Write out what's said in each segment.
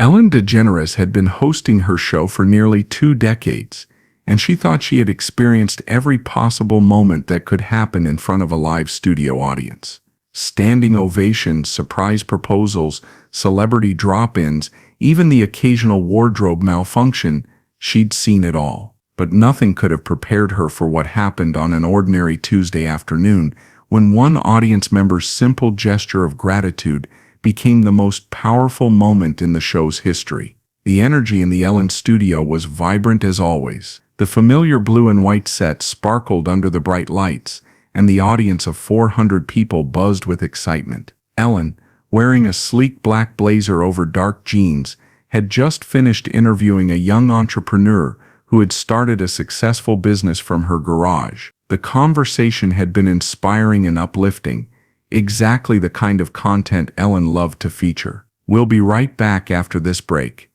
Ellen DeGeneres had been hosting her show for nearly 2 decades, and she thought she had experienced every possible moment that could happen in front of a live studio audience. Standing ovations, surprise proposals, celebrity drop-ins, even the occasional wardrobe malfunction, she'd seen it all. But nothing could have prepared her for what happened on an ordinary Tuesday afternoon, when one audience member's simple gesture of gratitude became the most powerful moment in the show's history. The energy in the Ellen studio was vibrant as always. The familiar blue and white set sparkled under the bright lights, and the audience of 400 people buzzed with excitement. Ellen, wearing a sleek black blazer over dark jeans, had just finished interviewing a young entrepreneur who had started a successful business from her garage. The conversation had been inspiring and uplifting, exactly the kind of content Ellen loved to feature. "We'll be right back after this break,"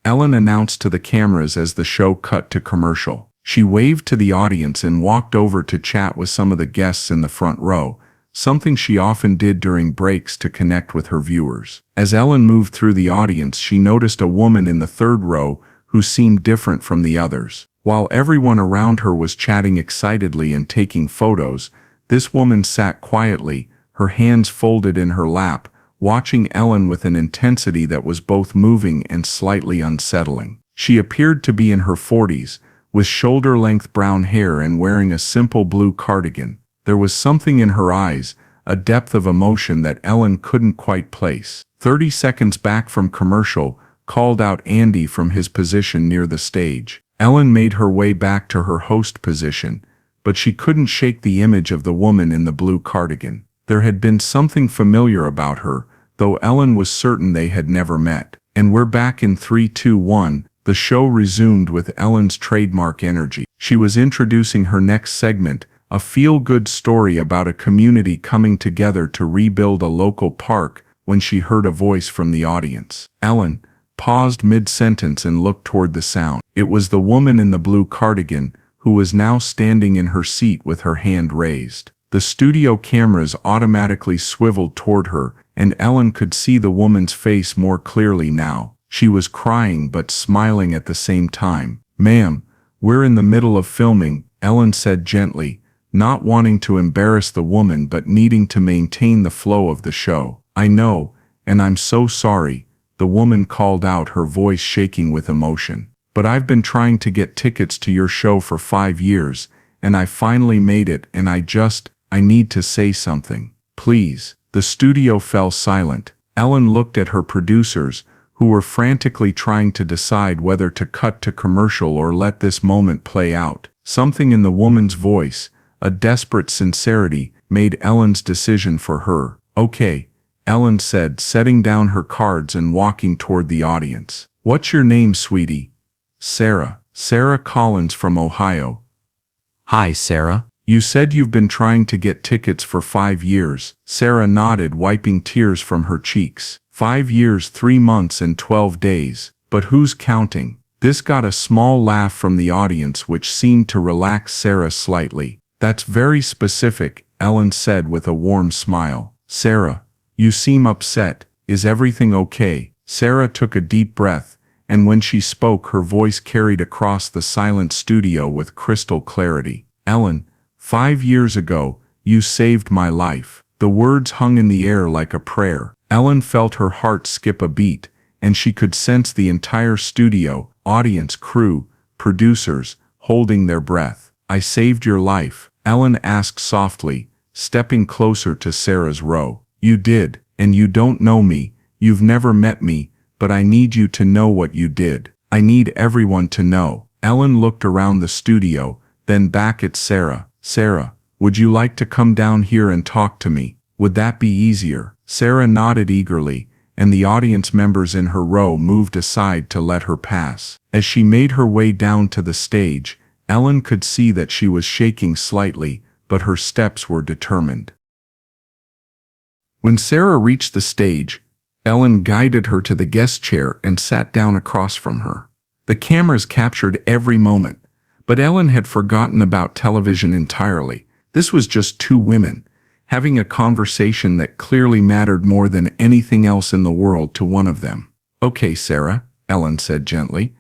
Ellen announced to the cameras as the show cut to commercial. She waved to the audience and walked over to chat with some of the guests in the front row, something she often did during breaks to connect with her viewers. As Ellen moved through the audience, she noticed a woman in the third row who seemed different from the others. While everyone around her was chatting excitedly and taking photos, this woman sat quietly, her hands folded in her lap, watching Ellen with an intensity that was both moving and slightly unsettling. She appeared to be in her 40s, with shoulder-length brown hair and wearing a simple blue cardigan. There was something in her eyes, a depth of emotion that Ellen couldn't quite place. 30 seconds back from commercial, called out Andy from his position near the stage. Ellen made her way back to her host position, but she couldn't shake the image of the woman in the blue cardigan. There had been something familiar about her, though Ellen was certain they had never met. And we're back in 3, 2, 1. The show resumed with Ellen's trademark energy. She was introducing her next segment, a feel-good story about a community coming together to rebuild a local park, when she heard a voice from the audience. Ellen paused mid-sentence and looked toward the sound. It was the woman in the blue cardigan, who was now standing in her seat with her hand raised. The studio cameras automatically swiveled toward her, and Ellen could see the woman's face more clearly now. She was crying but smiling at the same time. "Ma'am, we're in the middle of filming," Ellen said gently, not wanting to embarrass the woman but needing to maintain the flow of the show. "I know, and I'm so sorry," the woman called out, her voice shaking with emotion. "But I've been trying to get tickets to your show for 5 years, and I finally made it, and I need to say something. Please." The studio fell silent. Ellen looked at her producers, who were frantically trying to decide whether to cut to commercial or let this moment play out. Something in the woman's voice, a desperate sincerity, made Ellen's decision for her. "Okay," Ellen said, setting down her cards and walking toward the audience. "What's your name, sweetie?" "Sarah." "Sarah Collins from Ohio." "Hi, Sarah. "You said you've been trying to get tickets for 5 years." Sarah nodded, wiping tears from her cheeks. 5 years, 3 months and 12 days. But who's counting? This got a small laugh from the audience, which seemed to relax Sarah slightly. "That's very specific," Ellen said with a warm smile. "Sarah, you seem upset. Is everything okay?" Sarah took a deep breath, and when she spoke, her voice carried across the silent studio with crystal clarity. "Ellen, 5 years ago, you saved my life." The words hung in the air like a prayer. Ellen felt her heart skip a beat, and she could sense the entire studio, audience, crew, producers, holding their breath. "I saved your life?" Ellen asked softly, stepping closer to Sarah's row. "You did, and you don't know me, you've never met me, but I need you to know what you did. I need everyone to know." Ellen looked around the studio, then back at Sarah. "Sarah, would you like to come down here and talk to me? Would that be easier?" Sarah nodded eagerly, and the audience members in her row moved aside to let her pass. As she made her way down to the stage, Ellen could see that she was shaking slightly, but her steps were determined. When Sarah reached the stage, Ellen guided her to the guest chair and sat down across from her. The cameras captured every moment, but Ellen had forgotten about television entirely. This was just 2 women, having a conversation that clearly mattered more than anything else in the world to one of them. Okay, Sarah, Ellen said gently.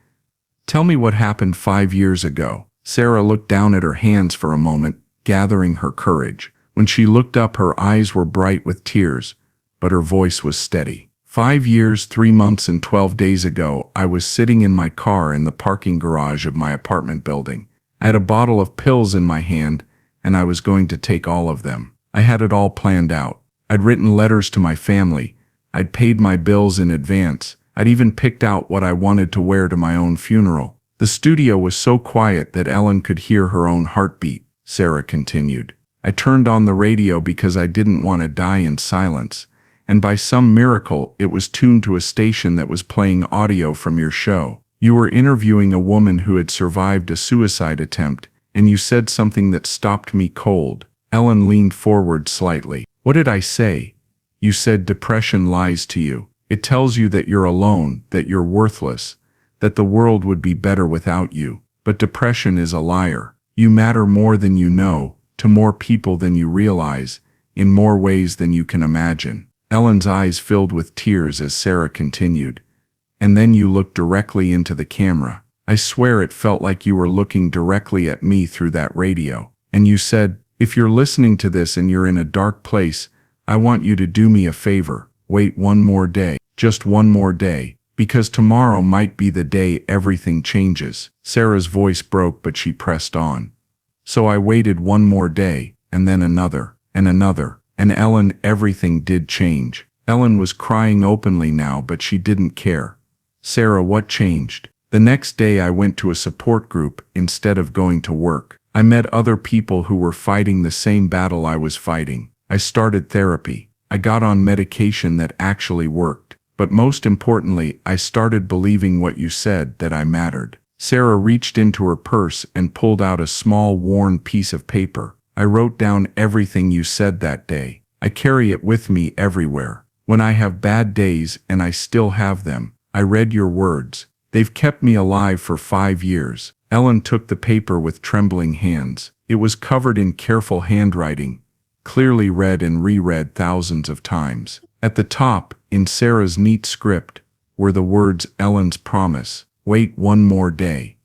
Tell me what happened 5 years ago. Sarah looked down at her hands for a moment, gathering her courage. When she looked up, her eyes were bright with tears, but her voice was steady. 5 years, 3 months, and 12 days ago, I was sitting in my car in the parking garage of my apartment building. I had a bottle of pills in my hand, and I was going to take all of them. I had it all planned out. I'd written letters to my family. I'd paid my bills in advance. I'd even picked out what I wanted to wear to my own funeral. The studio was so quiet that Ellen could hear her own heartbeat. Sarah continued. I turned on the radio because I didn't want to die in silence, and by some miracle it was tuned to a station that was playing audio from your show. You were interviewing a woman who had survived a suicide attempt, and you said something that stopped me cold. Ellen leaned forward slightly. What did I say? You said depression lies to you. It tells you that you're alone, that you're worthless, that the world would be better without you. But depression is a liar. You matter more than you know, to more people than you realize, in more ways than you can imagine. Ellen's eyes filled with tears as Sarah continued. And then you looked directly into the camera. I swear it felt like you were looking directly at me through that radio. And you said, if you're listening to this and you're in a dark place, I want you to do me a favor. Wait one more day, just one more day, because tomorrow might be the day everything changes. Sarah's voice broke, but she pressed on. So I waited one more day, and then another, and Ellen, everything did change. Ellen was crying openly now, but she didn't care. Sarah, what changed? The next day I went to a support group instead of going to work. I met other people who were fighting the same battle I was fighting. I started therapy. I got on medication that actually worked. But most importantly, I started believing what you said, that I mattered. Sarah reached into her purse and pulled out a small worn piece of paper. I wrote down everything you said that day. I carry it with me everywhere. When I have bad days, and I still have them, I read your words. They've kept me alive for 5 years. Ellen took the paper with trembling hands. It was covered in careful handwriting, clearly read and reread thousands of times. At the top, in Sarah's neat script, were the words Ellen's promise. Wait one more day.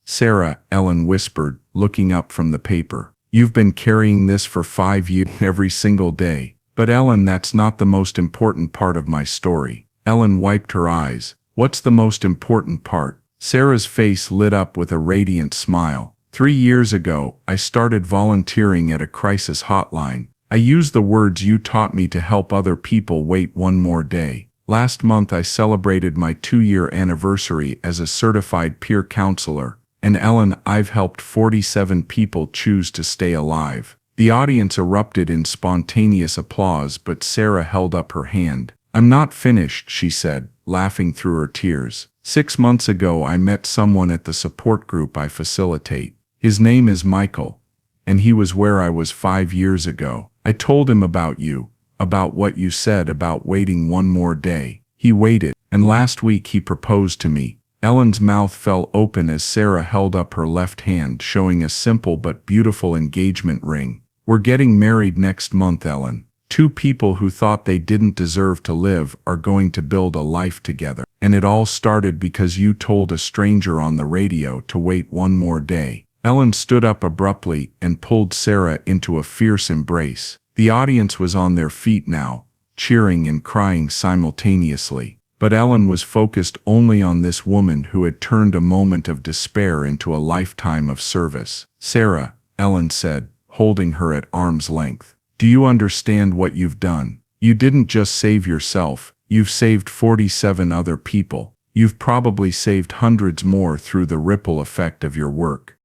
Sarah, Ellen whispered, looking up from the paper. You've been carrying this for 5 years every single day. But Ellen, that's not the most important part of my story. Ellen wiped her eyes. What's the most important part? Sarah's face lit up with a radiant smile. 3 years ago, I started volunteering at a crisis hotline. I used the words you taught me to help other people wait one more day. Last month I celebrated my 2-year anniversary as a certified peer counselor. And Ellen, I've helped 47 people choose to stay alive. The audience erupted in spontaneous applause, but Sarah held up her hand. I'm not finished, she said, laughing through her tears. 6 months ago I met someone at the support group I facilitate. His name is Michael, and he was where I was 5 years ago. I told him about you, about what you said about waiting one more day. He waited, and last week he proposed to me. Ellen's mouth fell open as Sarah held up her left hand, showing a simple but beautiful engagement ring. We're getting married next month, Ellen. 2 people who thought they didn't deserve to live are going to build a life together. And it all started because you told a stranger on the radio to wait one more day. Ellen stood up abruptly and pulled Sarah into a fierce embrace. The audience was on their feet now, cheering and crying simultaneously. But Ellen was focused only on this woman who had turned a moment of despair into a lifetime of service. Sarah, Ellen said, holding her at arm's length. Do you understand what you've done? You didn't just save yourself, you've saved 47 other people. You've probably saved hundreds more through the ripple effect of your work.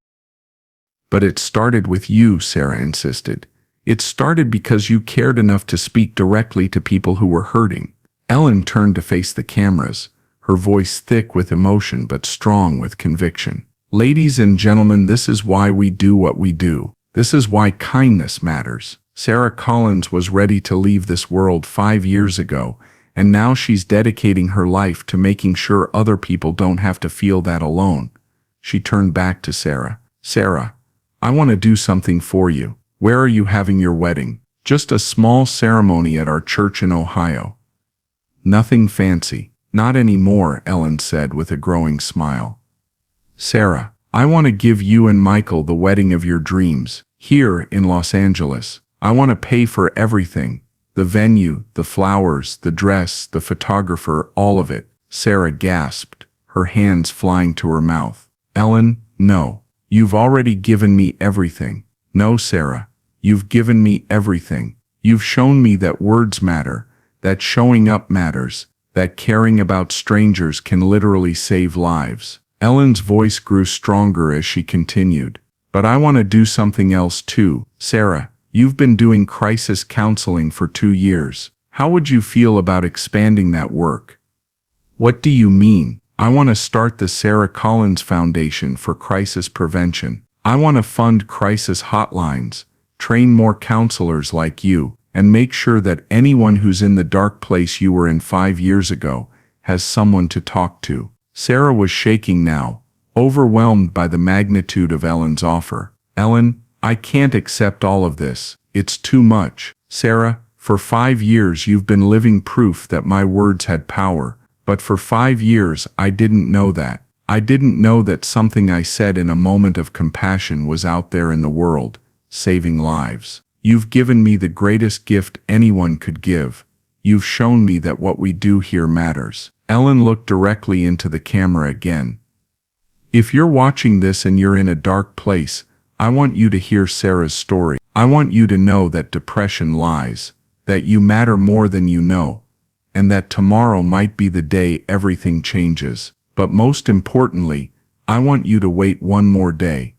But it started with you, Sarah insisted. It started because you cared enough to speak directly to people who were hurting. Ellen turned to face the cameras, her voice thick with emotion but strong with conviction. Ladies and gentlemen, this is why we do what we do. This is why kindness matters. Sarah Collins was ready to leave this world 5 years ago, and now she's dedicating her life to making sure other people don't have to feel that alone. She turned back to Sarah. Sarah, I want to do something for you. Where are you having your wedding? Just a small ceremony at our church in Ohio. Nothing fancy. Not anymore, Ellen said with a growing smile. Sarah, I want to give you and Michael the wedding of your dreams, here in Los Angeles. I want to pay for everything. The venue, the flowers, the dress, the photographer, all of it. Sarah gasped, her hands flying to her mouth. Ellen, no. You've already given me everything. No, Sarah. You've given me everything. You've shown me that words matter, that showing up matters, that caring about strangers can literally save lives. Ellen's voice grew stronger as she continued. But I want to do something else too. Sarah, you've been doing crisis counseling for 2 years. How would you feel about expanding that work? What do you mean? I want to start the Sarah Collins Foundation for Crisis Prevention. I want to fund crisis hotlines, train more counselors like you, and make sure that anyone who's in the dark place you were in 5 years ago has someone to talk to. Sarah was shaking now, overwhelmed by the magnitude of Ellen's offer. Ellen, I can't accept all of this. It's too much. Sarah, for 5 years you've been living proof that my words had power. But for 5 years I didn't know that. I didn't know that something I said in a moment of compassion was out there in the world, saving lives. You've given me the greatest gift anyone could give. You've shown me that what we do here matters. Ellen looked directly into the camera again. If you're watching this and you're in a dark place, I want you to hear Sarah's story. I want you to know that depression lies, that you matter more than you know, and that tomorrow might be the day everything changes. But most importantly, I want you to wait one more day.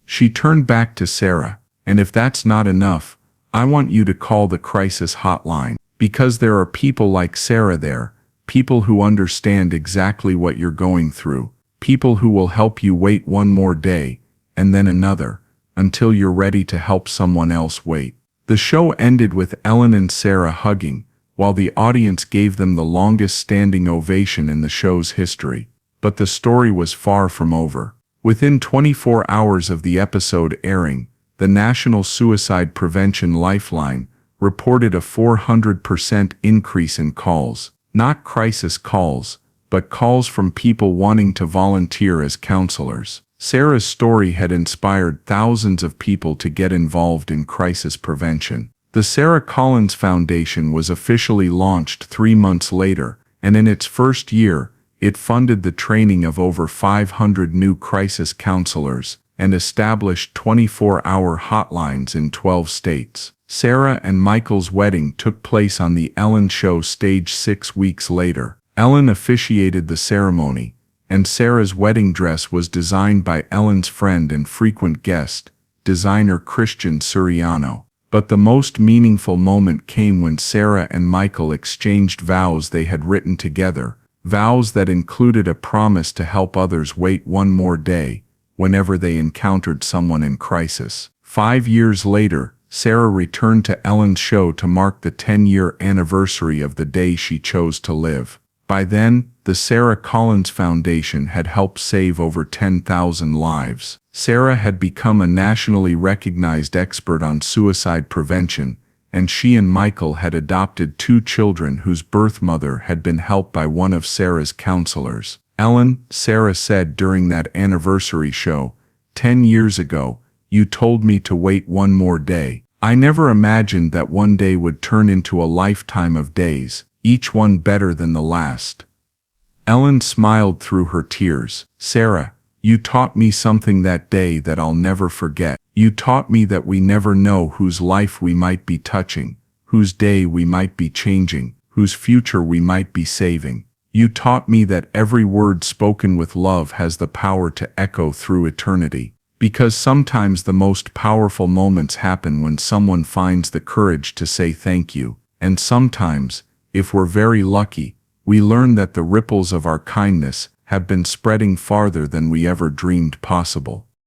She turned back to Sarah, and if that's not enough, I want you to call the crisis hotline, because there are people like Sarah there, people who understand exactly what you're going through, people who will help you wait one more day, and then another, until you're ready to help someone else wait. The show ended with Ellen and Sarah hugging, while the audience gave them the longest standing ovation in the show's history. But the story was far from over. Within 24 hours of the episode airing, the National Suicide Prevention Lifeline reported a 400% increase in calls. Not crisis calls, but calls from people wanting to volunteer as counselors. Sarah's story had inspired thousands of people to get involved in crisis prevention. The Sarah Collins Foundation was officially launched 3 months later, and in its first year, it funded the training of over 500 new crisis counselors and established 24-hour hotlines in 12 states. Sarah and Michael's wedding took place on the Ellen Show stage 6 weeks later. Ellen officiated the ceremony, and Sarah's wedding dress was designed by Ellen's friend and frequent guest, designer Christian Suriano. But the most meaningful moment came when Sarah and Michael exchanged vows they had written together, vows that included a promise to help others wait one more day whenever they encountered someone in crisis. 5 years later, Sarah returned to Ellen's show to mark the 10-year anniversary of the day she chose to live. By then, the Sarah Collins Foundation had helped save over 10,000 lives. Sarah had become a nationally recognized expert on suicide prevention, and she and Michael had adopted 2 children whose birth mother had been helped by one of Sarah's counselors. Ellen, Sarah said during that anniversary show, 10 years ago, you told me to wait one more day. I never imagined that one day would turn into a lifetime of days, each one better than the last. Ellen smiled through her tears. Sarah, you taught me something that day that I'll never forget. You taught me that we never know whose life we might be touching, whose day we might be changing, whose future we might be saving. You taught me that every word spoken with love has the power to echo through eternity. Because sometimes the most powerful moments happen when someone finds the courage to say thank you, and sometimes, if we're very lucky, we learn that the ripples of our kindness have been spreading farther than we ever dreamed possible.